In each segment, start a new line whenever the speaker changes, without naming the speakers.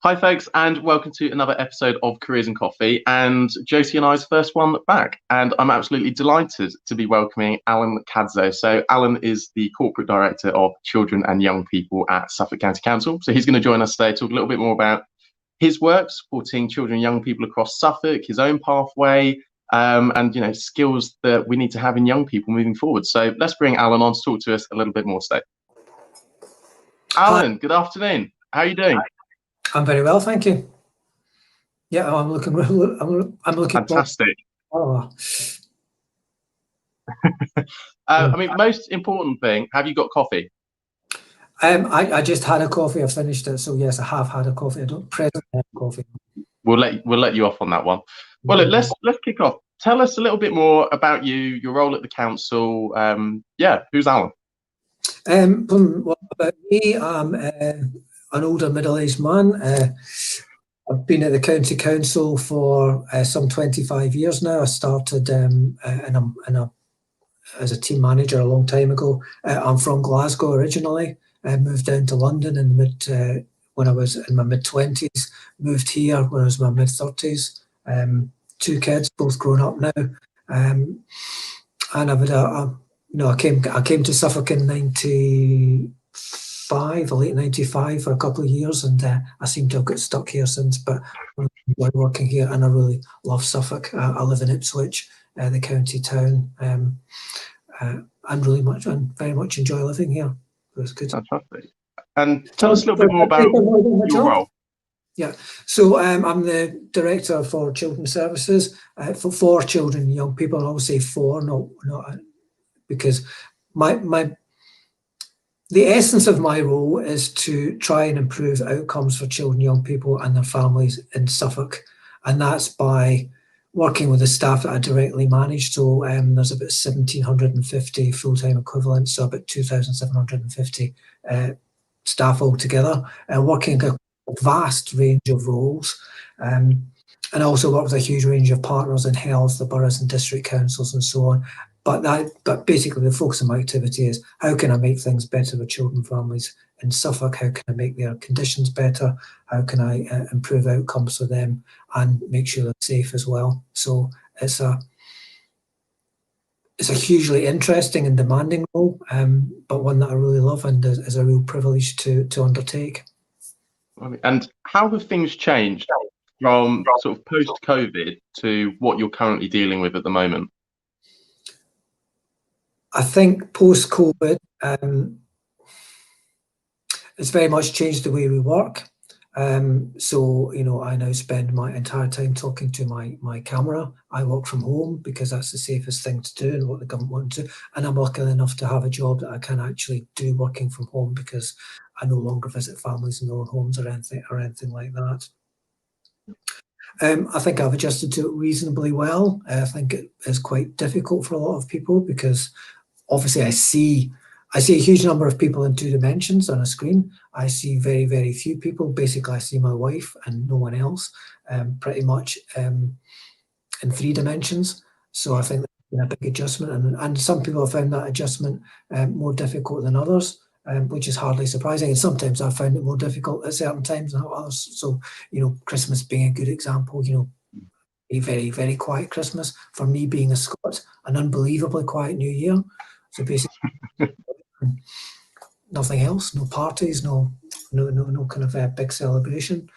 Hi, folks, and welcome to another episode of Careers and Coffee. And Josie and I's first one back, and I'm absolutely delighted to be welcoming Allan Cadzow. So, Allan is the Corporate Director of Children and Young People at Suffolk County Council. So, he's going to join us today, talk a little bit more about his work supporting children and young people across Suffolk, his own pathway, and skills that we need to have in young people moving forward. So, let's bring Allan on to talk to us a little bit more today. Allan, good afternoon. How are you doing?
I'm very well, thank you. Yeah, I'm looking. I'm looking.
Fantastic.
Oh.
Most important thing, have you got coffee?
I just had a coffee. I finished it, so yes, I have had a coffee. I don't presently have coffee.
We'll let you off on that one. Well, let's kick off. Tell us a little bit more about you, your role at the council. Who's Allan?
Well, about me, I'm an older middle-aged man. I've been at the county council for some 25 years now. I started as a team manager a long time ago. I'm from Glasgow originally. I moved down to London when I was in my mid-20s. Moved here when I was in my mid-30s. 2 kids, both grown up now. And I've had I came to Suffolk in '95, late '95 for a couple of years, and I seem to have got stuck here since. But I'm working here, and I really love Suffolk. I live in Ipswich, the county town, and very much enjoy living here. It was good.
Fantastic. And tell us a little bit more about your role.
Yeah, so I'm the director for children's services for children and young people. And I will say for, not because the essence of my role is to try and improve outcomes for children, young people and their families in Suffolk. And that's by working with the staff that I directly manage. So there's about 1,750 full-time equivalents, so about 2,750 staff altogether, working a vast range of roles. And I also work with a huge range of partners in health, the boroughs and district councils and so on. But basically the focus of my activity is how can I make things better for children and families in Suffolk? How can I make their conditions better? How can I improve outcomes for them and make sure they're safe as well? So it's a hugely interesting and demanding role, but one that I really love and is a real privilege to undertake.
And how have things changed from sort of post-COVID to what you're currently dealing with at the moment?
I think post-COVID, it's very much changed the way we work. So, I now spend my entire time talking to my camera. I work from home because that's the safest thing to do and what the government wants to do. And I'm lucky enough to have a job that I can actually do working from home because I no longer visit families in their own homes or anything like that. I think I've adjusted to it reasonably well. I think it is quite difficult for a lot of people because obviously I see a huge number of people in 2 dimensions on a screen. I see very, very few people. Basically, I see my wife and no one else, pretty much in 3 dimensions. So I think that's been a big adjustment. And some people have found that adjustment more difficult than others, which is hardly surprising. And sometimes I've found it more difficult at certain times than others. So, Christmas being a good example, a very, very quiet Christmas. For me being a Scot, an unbelievably quiet New Year. So basically, nothing else, no parties, no kind of big celebration.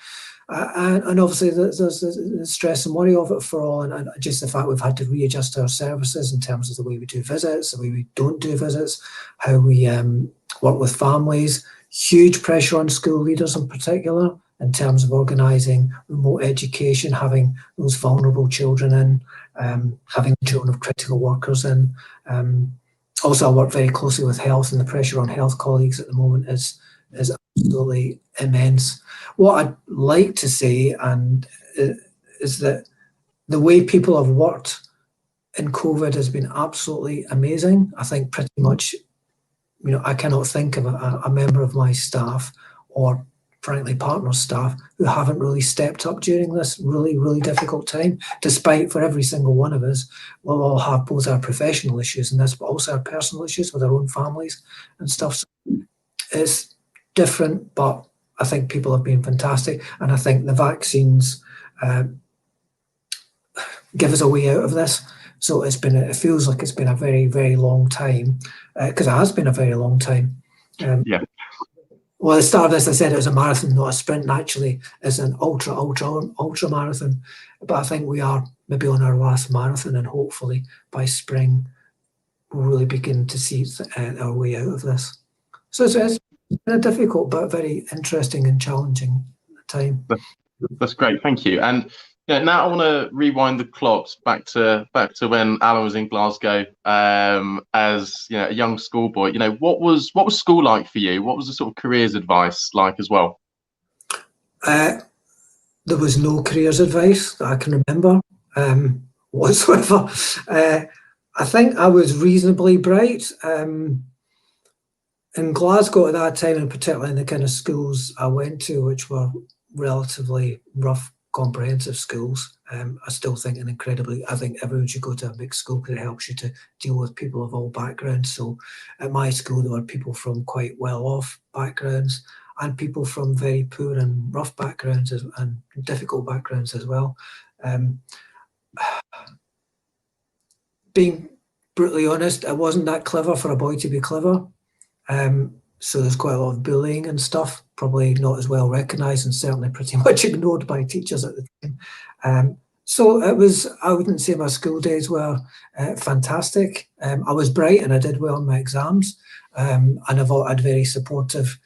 And obviously there's the stress and worry of it for all, and just the fact we've had to readjust our services in terms of the way we do visits, the way we don't do visits, how we work with families. Huge pressure on school leaders in particular in terms of organising remote education, having those vulnerable children in, having children of critical workers in. Also, I work very closely with health, and the pressure on health colleagues at the moment is absolutely immense. What I'd like to say is that the way people have worked in COVID has been absolutely amazing. I think pretty much, I cannot think of a member of my staff or frankly partner staff who haven't really stepped up during this really, really difficult time, despite for every single one of us, we'll all have both our professional issues and this, but also our personal issues with our own families and stuff. So it's different, but I think people have been fantastic, and I think the vaccines give us a way out of this. So it feels like it's been a very, very long time, because it has been a very long time.
Yeah.
Well, at the start of this, I said it was a marathon, not a sprint. Naturally, it's an ultra marathon. But I think we are maybe on our last marathon, and hopefully by spring we'll really begin to see our way out of this. So it's been a difficult but very interesting and challenging time.
That's great, thank you. And now I want to rewind the clocks back to when Allan was in Glasgow as a young schoolboy. What was school like for you? What was the sort of careers advice like as well?
There was no careers advice that I can remember whatsoever. I think I was reasonably bright. In Glasgow at that time, and particularly in the kind of schools I went to, which were relatively rough, comprehensive schools, I still think I think everyone should go to a big school because it helps you to deal with people of all backgrounds. So at my school, there were people from quite well-off backgrounds and people from very poor and rough backgrounds and difficult backgrounds as well. Being brutally honest, it wasn't that clever for a boy to be clever. So there's quite a lot of bullying and stuff, probably not as well recognised and certainly pretty much ignored by teachers at the time. So I wouldn't say my school days were fantastic. I was bright and I did well in my exams. And I've had very supportive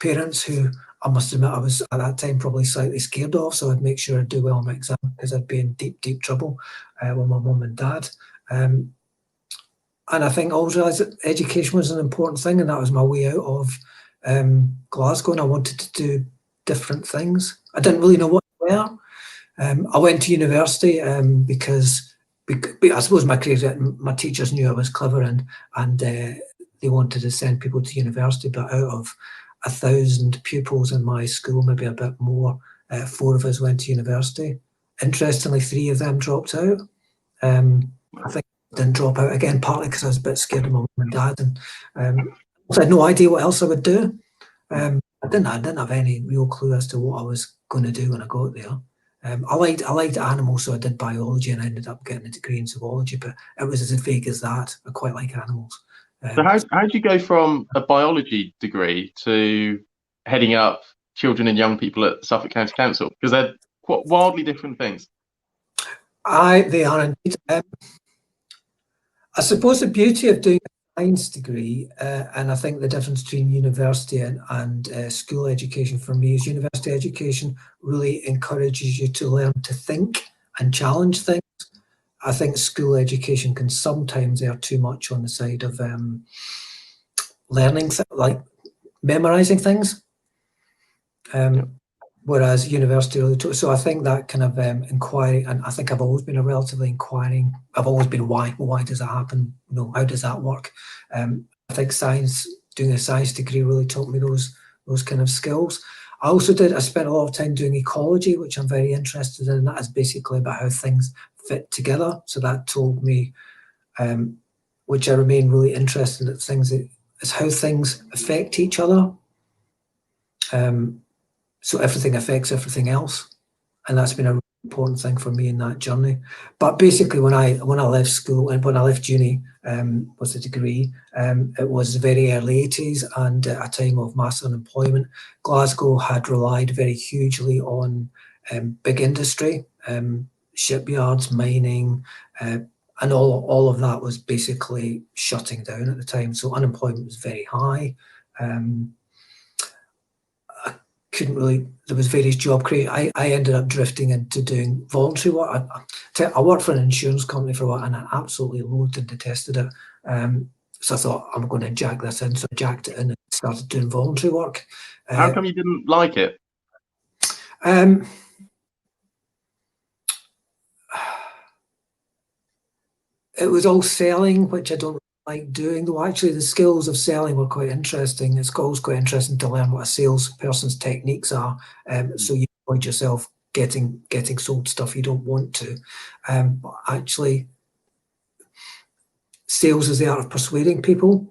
parents who I must admit I was at that time probably slightly scared of. So I'd make sure I'd do well in my exam because I'd be in deep, deep trouble with my mum and dad. And I think I always realised that education was an important thing, and that was my way out of Glasgow, and I wanted to do different things. I didn't really know what they were. I went to university because I suppose my teachers knew I was clever and they wanted to send people to university, but out of 1,000 pupils in my school, maybe a bit more, 4 of us went to university. Interestingly, 3 of them dropped out. I think didn't drop out again, partly because I was a bit scared of my mum and dad, and I had no idea what else I would do. I didn't have any real clue as to what I was going to do when I got there. I liked animals, so I did biology, and I ended up getting a degree in zoology. But it was as vague as that. I quite like animals.
So how did you go from a biology degree to heading up children and young people at Suffolk County Council? Because they're quite wildly different things.
They are indeed. I suppose the beauty of doing a science degree, and I think the difference between university and school education for me is university education really encourages you to learn to think and challenge things. I think school education can sometimes err too much on the side of learning, like memorising things. Whereas university really took, so I think that kind of inquiry, and I think I've always been a relatively inquiring, I've always been why does that happen? How does that work? I think doing a science degree really taught me those kind of skills. I spent a lot of time doing ecology, which I'm very interested in. That is basically about how things fit together. So that told me, which I remain really interested in things, is how things affect each other. So everything affects everything else, and that's been a really important thing for me in that journey. But basically, when I left school and when I left uni with a degree, it was the very early 80s and a time of mass unemployment. Glasgow had relied very hugely on big industry, shipyards, mining, and all of that was basically shutting down at the time. So unemployment was very high. There was various job creation. I ended up drifting into doing voluntary work. I worked for an insurance company for a while and I absolutely loathed and detested it. So I thought, I'm going to jack this in. So I jacked it in and started doing voluntary work.
How come you didn't like it?
It was all selling, which I don't like doing, though actually the skills of selling were quite interesting. It's always quite interesting to learn what a salesperson's techniques are, so you find yourself getting sold stuff you don't want to. But actually, sales is the art of persuading people,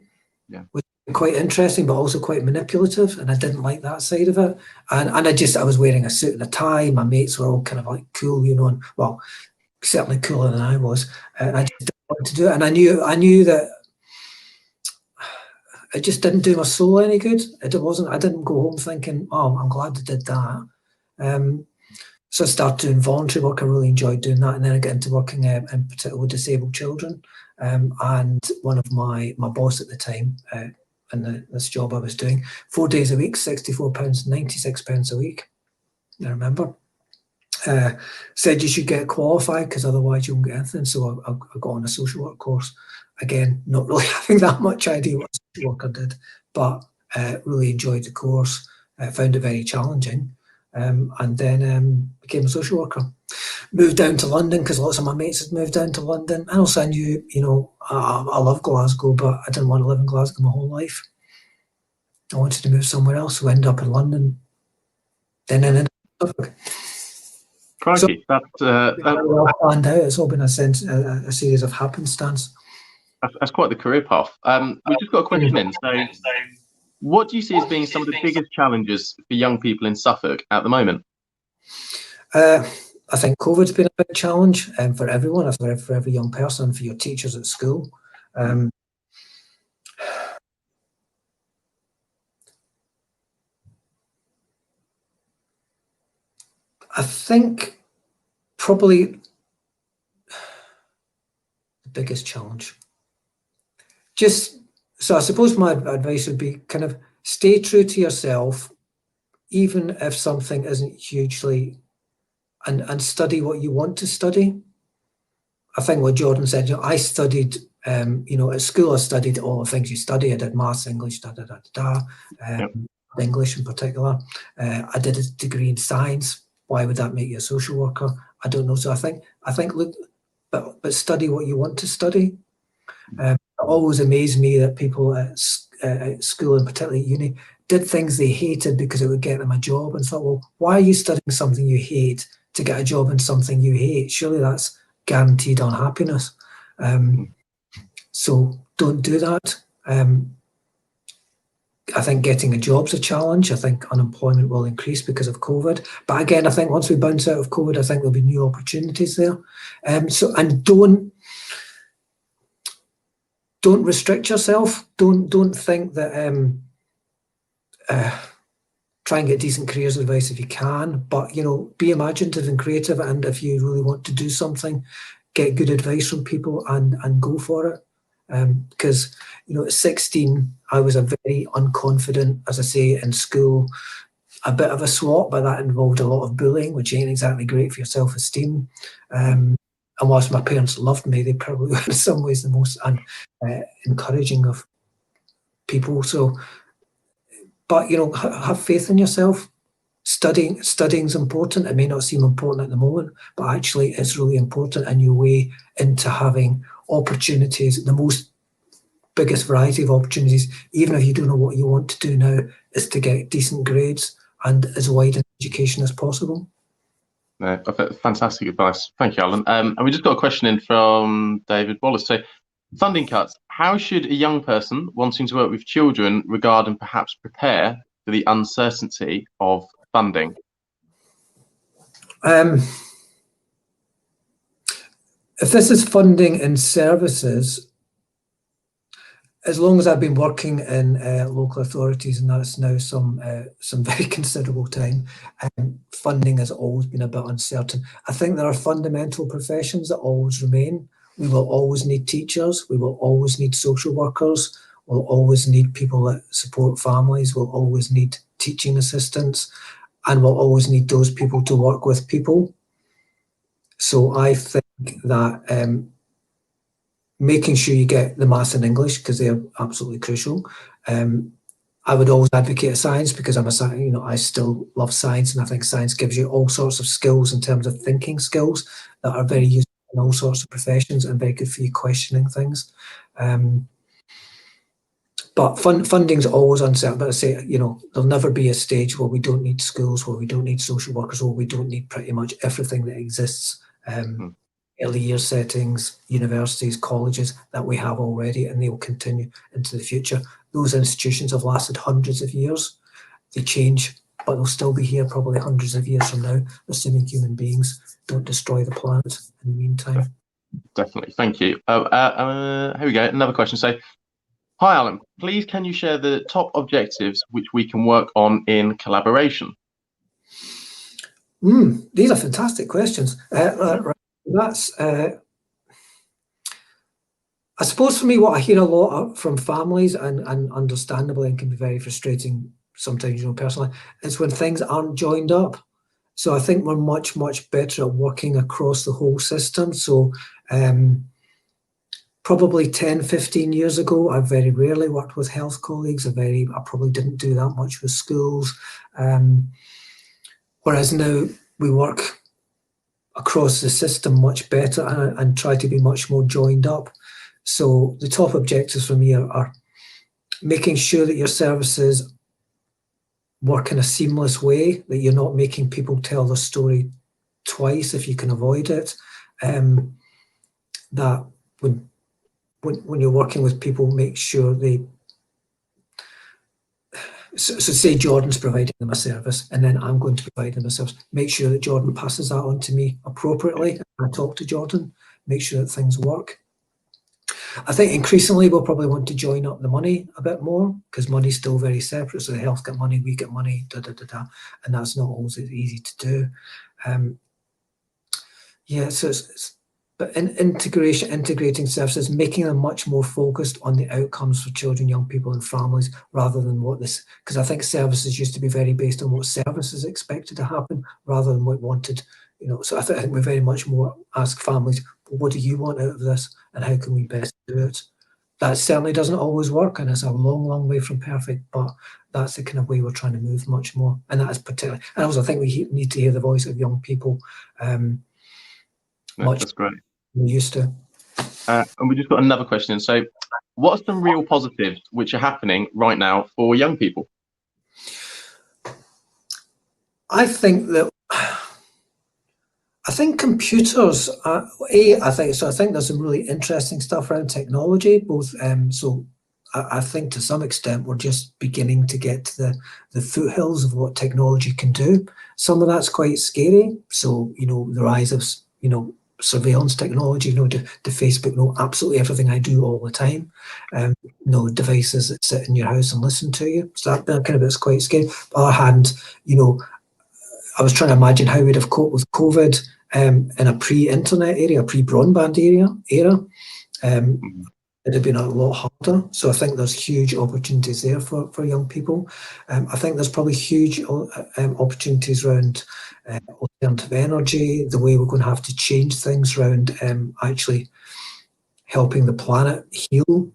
which quite interesting, but also quite manipulative, and I didn't like that side of it. And I was wearing a suit and a tie. My mates were all kind of like cool, and well, certainly cooler than I was. And I just didn't want to do it. And I knew that it just didn't do my soul any good. I didn't go home thinking, oh, I'm glad I did that. So I started doing voluntary work. I really enjoyed doing that. And then I got into working in particular with disabled children. And one of my boss at the time, in this job I was doing, 4 days a week, £64, £96 a week, I remember, said you should get qualified because otherwise you won't get anything. So I got on a social work course. Again, not really having that much idea what social worker did, but really enjoyed the course. Found it very challenging, and then became a social worker. Moved down to London because lots of my mates had moved down to London. And also I knew, I love Glasgow, but I didn't want to live in Glasgow my whole life. I wanted to move somewhere else, so I ended up in London. Then in Suffolk.
Crikey,
well planned out. It's all been a series of happenstance.
That's quite the career path. We've just got a question in. So, what do you see as being some of the biggest challenges for young people in Suffolk at the moment?
I think COVID's been a big challenge for everyone, for every young person, for your teachers at school. I think probably the biggest challenge. So I suppose my advice would be kind of stay true to yourself, even if something isn't hugely, and study what you want to study. I think what Jordan said, I studied, at school I studied all the things you study. I did maths, English, English in particular. I did a degree in science. Why would that make you a social worker? I don't know. So I think look, but study what you want to study. It always amazed me that people at school, and particularly at uni, did things they hated because it would get them a job, and thought, well, why are you studying something you hate to get a job in something you hate? Surely that's guaranteed unhappiness. So don't do that. I think getting a job's a challenge. I think unemployment will increase because of COVID. But again, I think once we bounce out of COVID, I think there'll be new opportunities there. And don't restrict yourself. Don't think that try and get decent careers advice if you can, but be imaginative and creative. And if you really want to do something, get good advice from people and go for it. Because at 16, I was a very unconfident, as I say, in school, a bit of a swot, but that involved a lot of bullying, which ain't exactly great for your self-esteem. And whilst my parents loved me, they probably were in some ways the most encouraging of people. So, but have faith in yourself. Studying's important. It may not seem important at the moment, but actually it's really important in your way into having opportunities, the biggest variety of opportunities, even if you don't know what you want to do now, is to get decent grades and as wide an education as possible.
Fantastic advice. Thank you, Alan. And we just got a question in from David Wallace. So, funding cuts. How should a young person wanting to work with children regard and perhaps prepare for the uncertainty of funding?
If this is funding in services, as long as I've been working in local authorities, and that's now some very considerable time, funding has always been a bit uncertain. I think there are fundamental professions that always remain. We will always need teachers. We will always need social workers. We'll always need people that support families. We'll always need teaching assistants, and we'll always need those people to work with people. So I think that making sure you get the maths and English, because they're absolutely crucial. I would always advocate science because I still love science, and I think science gives you all sorts of skills in terms of thinking skills that are very useful in all sorts of professions and very good for you questioning things. But funding's always uncertain. But I say, there'll never be a stage where we don't need schools, where we don't need social workers, where we don't need pretty much everything that exists. Early years settings, universities, colleges that we have already, and they will continue into the future. those institutions have lasted hundreds of years. They change, but they'll still be here probably hundreds of years from now, assuming human beings don't destroy the planet in the meantime.
Definitely, thank you. Here we go, another question. So, hi Alan, please can you share the top objectives which we can work on in collaboration?
These are fantastic questions. That's, I suppose for me, what I hear a lot from families, and understandably, and can be very frustrating sometimes, personally, is when things aren't joined up. So I think we're much, much better at working across the whole system. So probably 10, 15 years ago, I very rarely worked with health colleagues. I probably didn't do that much with schools. Whereas now we work across the system much better and try to be much more joined up. So the top objectives for me are making sure that your services work in a seamless way, that you're not making people tell their story twice if you can avoid it. That when you're working with people, make sure so say Jordan's providing them a service and then I'm going to provide them a service. Make sure that Jordan passes that on to me appropriately. I talk to Jordan, make sure that things work. I think increasingly we'll probably want to join up the money a bit more, because money's still very separate. So the health get money, we get money, and that's not always easy to do. But in integrating services, making them much more focused on the outcomes for children, young people, and families, rather than because I think services used to be very based on what services expected to happen, rather than what wanted. So I think we very much more ask families, what do you want out of this, and how can we best do it? That certainly doesn't always work, and it's a long, long way from perfect, but that's the kind of way we're trying to move much more. And that is particularly, and also I think we need to hear the voice of young people.
That's great.
We used to.
And we just got another question. So, what are some real positives which are happening right now for young people?
I think computers are, I think there's some really interesting stuff around technology, both so I think to some extent we're just beginning to get to the foothills of what technology can do. Some of that's quite scary. So, the rise of, surveillance technology, do Facebook know absolutely everything I do all the time? Devices that sit in your house and listen to you. So that kind of bit's quite scary. On the other hand, I was trying to imagine how we'd have coped with COVID in a pre-internet area, a pre-broadband era. It'd have been a lot harder. So I think there's huge opportunities there for young people. I think there's probably huge opportunities around alternative energy, the way we're going to have to change things around actually helping the planet heal,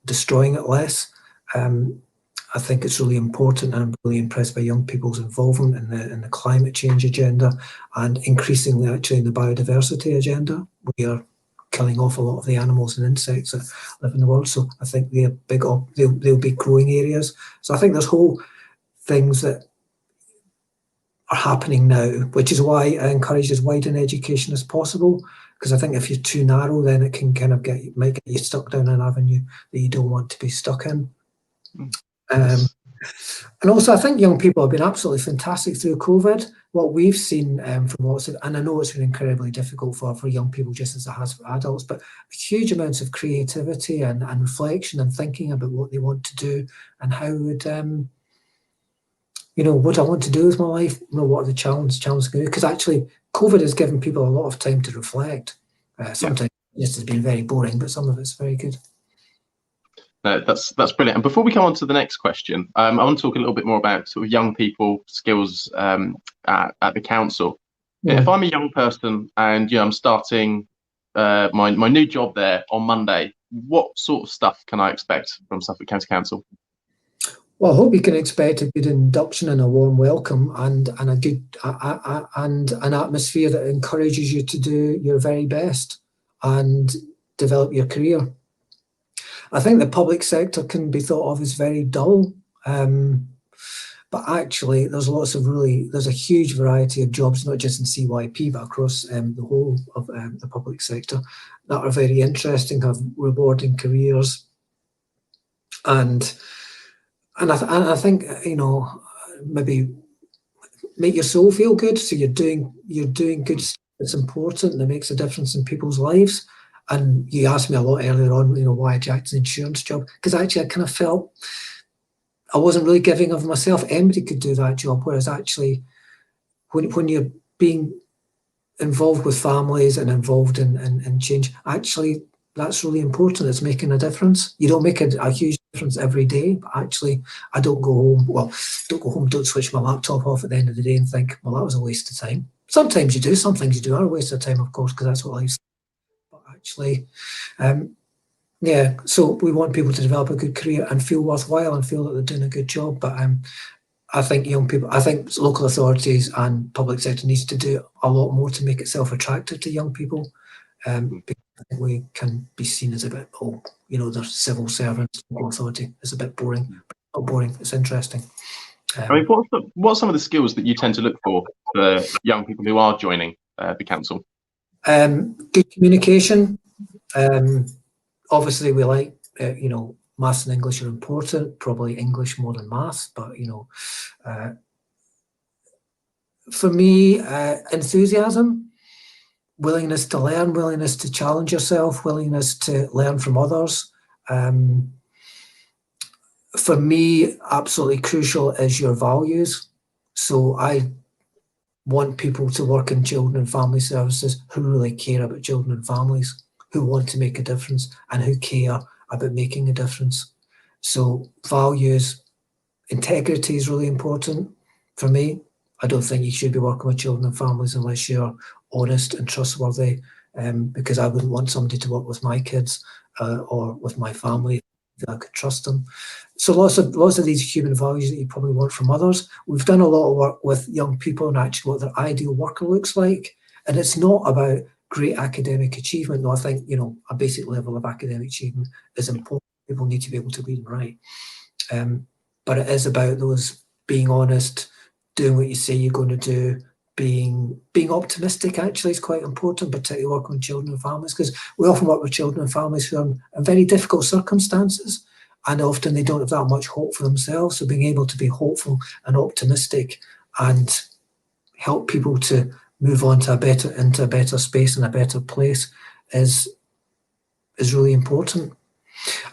destroying it less. I think it's really important, and I'm really impressed by young people's involvement in the climate change agenda, and increasingly actually in the biodiversity agenda. We are killing off a lot of the animals and insects that live in the world. So I think they'll be growing areas. So I think there's whole things that are happening now, which is why I encourage as wide an education as possible. Because I think if you're too narrow, then it can kind of might get you stuck down an avenue that you don't want to be stuck in. And also, I think young people have been absolutely fantastic through COVID. What we've seen from lots of, and I know it's been incredibly difficult for young people just as it has for adults, but huge amounts of creativity and reflection and thinking about what they want to do and how would, what I want to do with my life, what are the challenges going to be. Because actually, COVID has given people a lot of time to reflect. Sometimes this has been very boring, but some of it's very good.
No, that's brilliant. And before we come on to the next question, I want to talk a little bit more about sort of young people skills at the council. Yeah. If I'm a young person and I'm starting my new job there on Monday, what sort of stuff can I expect from Suffolk County Council?
Well, I hope you can expect a good induction and a warm welcome, and a good and an atmosphere that encourages you to do your very best and develop your career. I think the public sector can be thought of as very dull, but actually there's a huge variety of jobs, not just in CYP, but across the whole of the public sector, that are very interesting, have rewarding careers, and I think, maybe make your soul feel good. So you're doing good stuff that's important, that makes a difference in people's lives. And you asked me a lot earlier on, why Jack's insurance job, because actually I kind of felt I wasn't really giving of myself. Anybody could do that job, whereas actually when you're being involved with families and involved in change, actually that's really important. It's making a difference. You don't make a huge difference every day, but actually I don't go home, don't switch my laptop off at the end of the day and think, well, that was a waste of time. Sometimes you do, some things you do are a waste of time, of course, because that's what life's like. But actually, so we want people to develop a good career and feel worthwhile and feel that they're doing a good job. But I think I think local authorities and public sector needs to do a lot more to make itself attractive to young people. Because I think we can be seen as a bit, they're civil servants, local authority. It's a bit boring. Not boring, it's interesting.
I mean, what are some of the skills that you tend to look for young people who are joining the council?
Good communication. Obviously, we like, maths and English are important, probably English more than maths, but, for me, enthusiasm, willingness to learn, willingness to challenge yourself, willingness to learn from others. For me, absolutely crucial is your values. So I want people to work in children and family services who really care about children and families, who want to make a difference and who care about making a difference. So values, integrity is really important for me. I don't think you should be working with children and families unless you're honest and trustworthy, because I wouldn't want somebody to work with my kids or with my family if I could trust them. So lots of these human values that you probably want from others. We've done a lot of work with young people and actually what their ideal worker looks like. And it's not about great academic achievement. No, I think, a basic level of academic achievement is important. People need to be able to read and write. But it is about those being honest, doing what you say you're going to do, being optimistic actually is quite important, particularly working with children and families, because we often work with children and families who are in very difficult circumstances, and often they don't have that much hope for themselves. So being able to be hopeful and optimistic and help people to move on to into a better space and a better place is really important.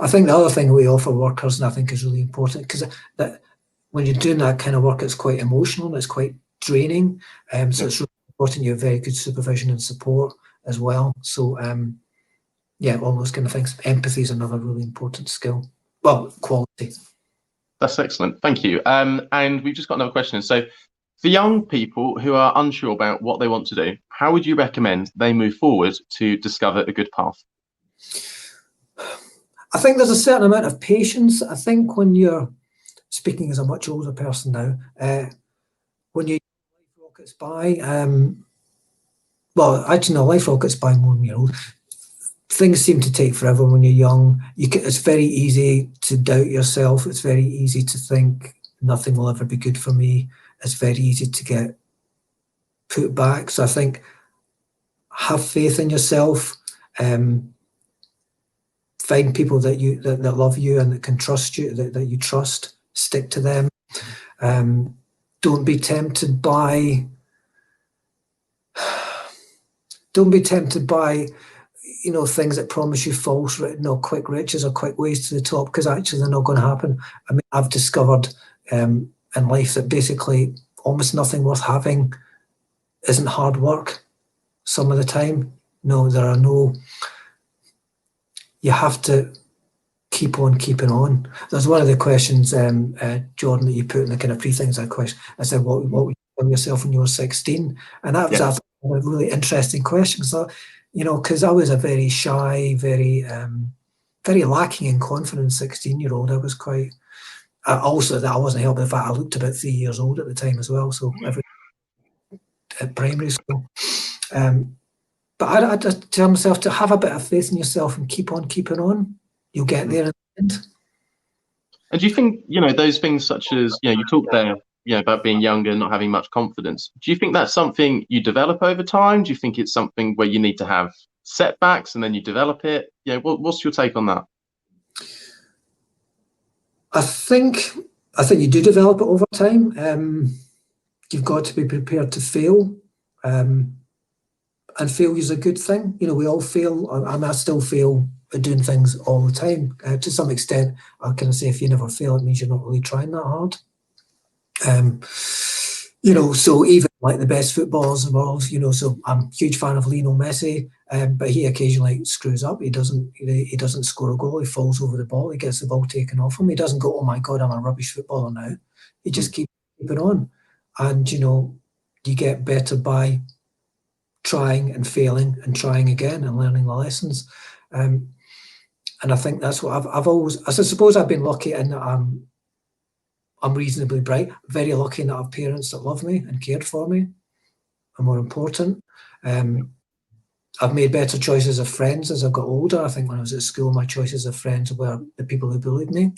I think the other thing we offer workers, and I think is really important, because that when you're doing that kind of work, it's quite emotional and it's quite draining. So it's really important you have very good supervision and support as well. So all those kind of things. Empathy is another really important skill. Well, quality.
That's excellent. Thank you. And we've just got another question. So for young people who are unsure about what they want to do, how would you recommend they move forward to discover a good path?
I think there's a certain amount of patience. I think when you're speaking as a much older person now, when life rockets by, life rockets by more than you're old. Things seem to take forever when you're young. It's very easy to doubt yourself. It's very easy to think nothing will ever be good for me. It's very easy to get put back. So I think have faith in yourself. Find people that love you and that can trust you, that you trust. Stick to them. Don't be tempted by things that promise you false, quick riches or quick ways to the top, because actually they're not going to happen. I mean, I've discovered in life that basically almost nothing worth having isn't hard work some of the time. You have to keep on keeping on. There's one of the questions, Jordan, that you put in the kind of pre-things I question. I said, what would you tell yourself when you were 16? And that was a really interesting question. So, because I was a very shy, very lacking in confidence 16-year-old. I was quite, also that I wasn't helping the fact I looked about 3 years old at the time as well. So at primary school. But I just tell myself to have a bit of faith in yourself and keep on keeping on. You'll get there in the end.
And do you think, those things such as, you talked there, about being younger and not having much confidence. Do you think that's something you develop over time? Do you think it's something where you need to have setbacks and then you develop it? What's your take on that?
I think you do develop it over time. You've got to be prepared to fail, and failure is a good thing. You know, we all fail. I still fail at doing things all the time. To some extent, I can say if you never fail, it means you're not really trying that hard. You know, so even like the best footballers in the world, you know, so I'm a huge fan of Lionel Messi, but he occasionally screws up. He doesn't score a goal. He falls over the ball. He gets the ball taken off him. He doesn't go, "Oh my God, I'm a rubbish footballer now." He just keeps keeping on, and you know, you get better by trying and failing and trying again and learning the lessons. And I think that's what I've always. I suppose I've been lucky in that I'm reasonably bright, very lucky in that I have parents that love me and cared for me, and more important. I've made better choices of friends as I've got older. I think when I was at school, my choices of friends were the people who bullied me,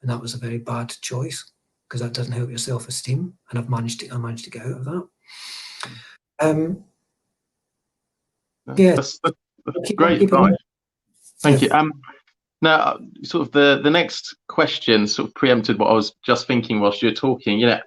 and that was a very bad choice because that doesn't help your self-esteem. And I managed to get out of that. Yeah,
that's great advice. Thank you. Now, sort of the next question sort of preempted what I was just thinking whilst you were talking. You know,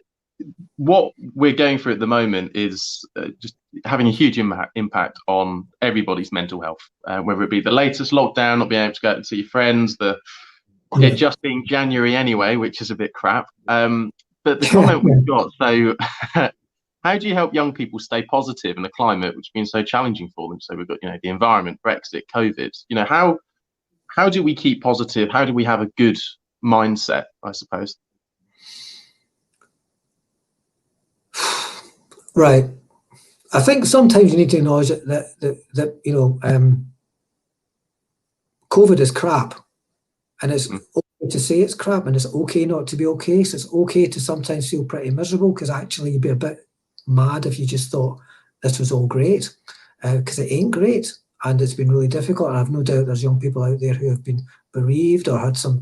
what we're going through at the moment is just having a huge impact on everybody's mental health, whether it be the latest lockdown, not being able to go out and see your friends, it just being January anyway, which is a bit crap. But the comment we've got, so how do you help young people stay positive in a climate which has been so challenging for them? So we've got, you know, the environment, Brexit, COVID. You know, how do we keep positive? How do we have a good mindset, I suppose?
Right. I think sometimes you need to acknowledge that you know, COVID is crap, and it's okay to say it's crap, and it's okay not to be okay. So it's okay to sometimes feel pretty miserable, because actually you'd be a bit mad if you just thought this was all great, because it ain't great, and it's been really difficult. And I've no doubt there's young people out there who have been bereaved or had some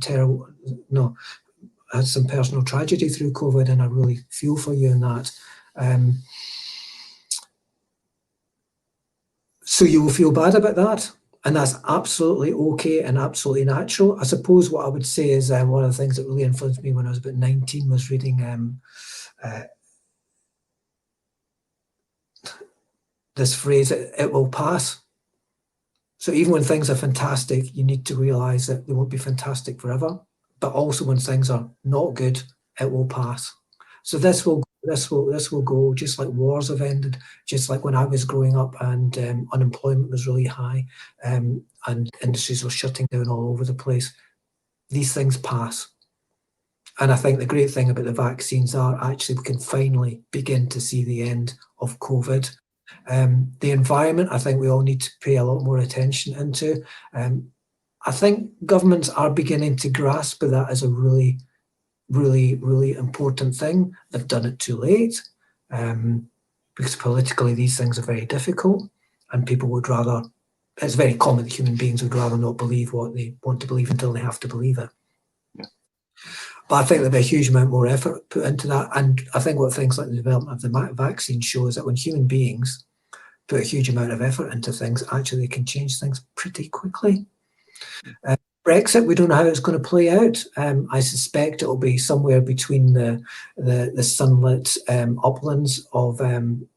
had some personal tragedy through COVID, and I really feel for you in that. So you will feel bad about that, and that's absolutely okay and absolutely natural. I suppose what I would say is one of the things that really influenced me when I was about 19 was reading this phrase, "It will pass." So even when things are fantastic, you need to realise that they won't be fantastic forever. But also when things are not good, it will pass. So this will go, just like wars have ended, just like when I was growing up and unemployment was really high, and industries were shutting down all over the place. These things pass. And I think the great thing about the vaccines are actually we can finally begin to see the end of COVID. The environment, I think we all need to pay a lot more attention into. I think governments are beginning to grasp that as a really, really important thing. They've done it too late, because politically these things are very difficult, and people would rather, it's very common that human beings would rather not believe what they want to believe until they have to believe it.
Yeah.
But I think there'll be a huge amount more effort put into that. And I think what things like the development of the vaccine show is that when human beings put a huge amount of effort into things, actually they can change things pretty quickly. Brexit, we don't know how it's going to play out. I suspect it will be somewhere between the sunlit uplands of the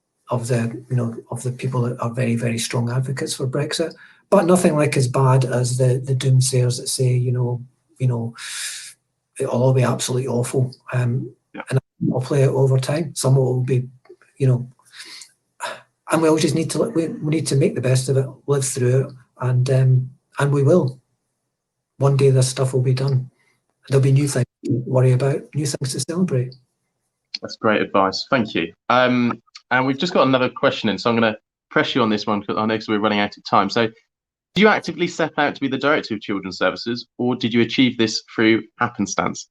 people that are very, very strong advocates for Brexit, but nothing like as bad as the doomsayers that say, it'll all be absolutely awful. And it'll play out over time. Some of it will be, and we all just need to we need to make the best of it, live through it, and we will. One day this stuff will be done. There'll be new things to worry about, new things to celebrate.
That's great advice. Thank you. And we've just got another question in, so I'm going to press you on this one because I know we're running out of time. So, do you actively set out to be the director of children's services, or did you achieve this through happenstance?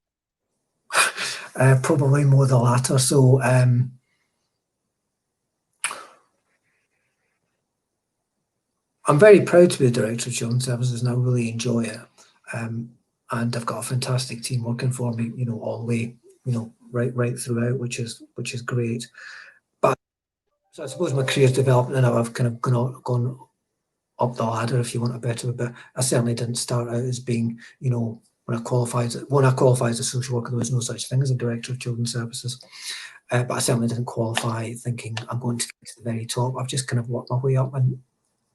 Probably more the latter. So, I'm very proud to be the director of children's services, and I really enjoy it. And I've got a fantastic team working for me, all the way, right throughout, which is great. But so I suppose my career's developed, and I've kind of gone up the ladder, if you want a better. But I certainly didn't start out as being, when I qualified as a social worker, there was no such thing as a director of children's services. But I certainly didn't qualify thinking I'm going to get to the very top. I've just kind of worked my way up, and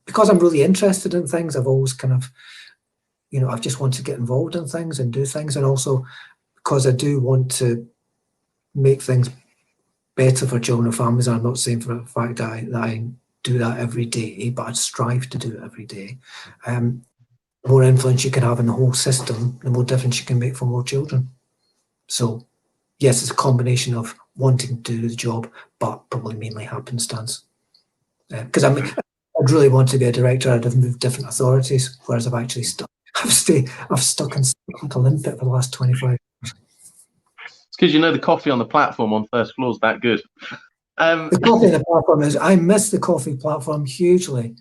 because I'm really interested in things, I've always kind of, I've just wanted to get involved in things and do things, and also because I do want to make things better for children and families. I'm not saying for a fact that I do that every day, but I strive to do it every day. The more influence you can have in the whole system, the more difference you can make for more children. So yes, it's a combination of wanting to do the job, but probably mainly happenstance. Because I'd really want to be a director, I'd have moved different authorities, whereas I've actually stuck. I've stuck in like a limpet for the last 25 years.
It's because the coffee on the platform on first floor is that good.
The coffee on the platform I miss the coffee platform hugely.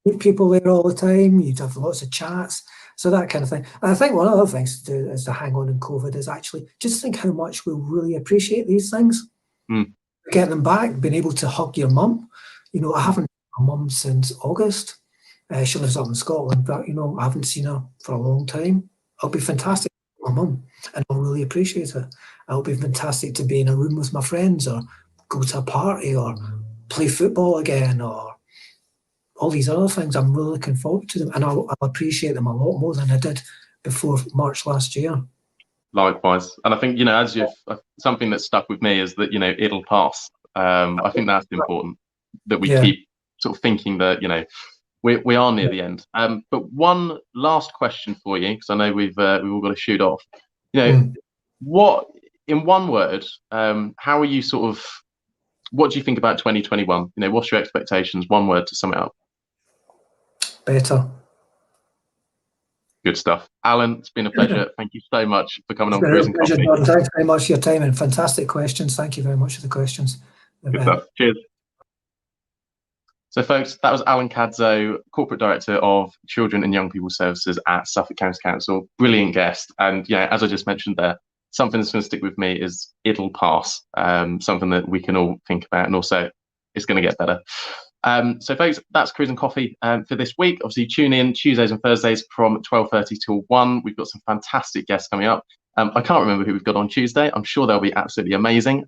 Meet people there all the time, you'd have lots of chats, so that kind of thing. And I think one of the things to do is to hang on in COVID is actually just think how much we really appreciate these things. Get them back, being able to hug your mum. I haven't seen my mum since August. She lives up in Scotland, but I haven't seen her for a long time. It'll be fantastic with my mum, and I'll really appreciate it. It'll be fantastic to be in a room with my friends, or go to a party, or play football again, or all these other things. I'm really looking forward to them, and I'll appreciate them a lot more than I did before March last year.
Likewise, and I think as something that stuck with me is that it'll pass. I think that's important, that we keep sort of thinking that we are near the end. But one last question for you, because I know we've all got to shoot off. What, in one word, how are you what do you think about 2021? What's your expectations? One word to sum it up.
Better.
Good stuff. Allan, it's been a pleasure. Thank you so much for coming on Careers and Coffee.
Thanks very much for your time and fantastic questions. Thank you very much for the questions.
Good stuff. Cheers. So, folks, that was Allan Cadzow, Corporate Director of Children and Young People Services at Suffolk County Council. Brilliant guest. And as I just mentioned there, something that's going to stick with me is it'll pass. Something that we can all think about, and also it's going to get better. So, folks, that's Careers and Coffee for this week. Obviously, tune in Tuesdays and Thursdays from 12:30 till 1. We've got some fantastic guests coming up. I can't remember who we've got on Tuesday. I'm sure they'll be absolutely amazing.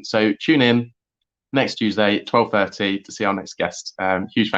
So tune in next Tuesday, 12:30, to see our next guest. Huge thank you.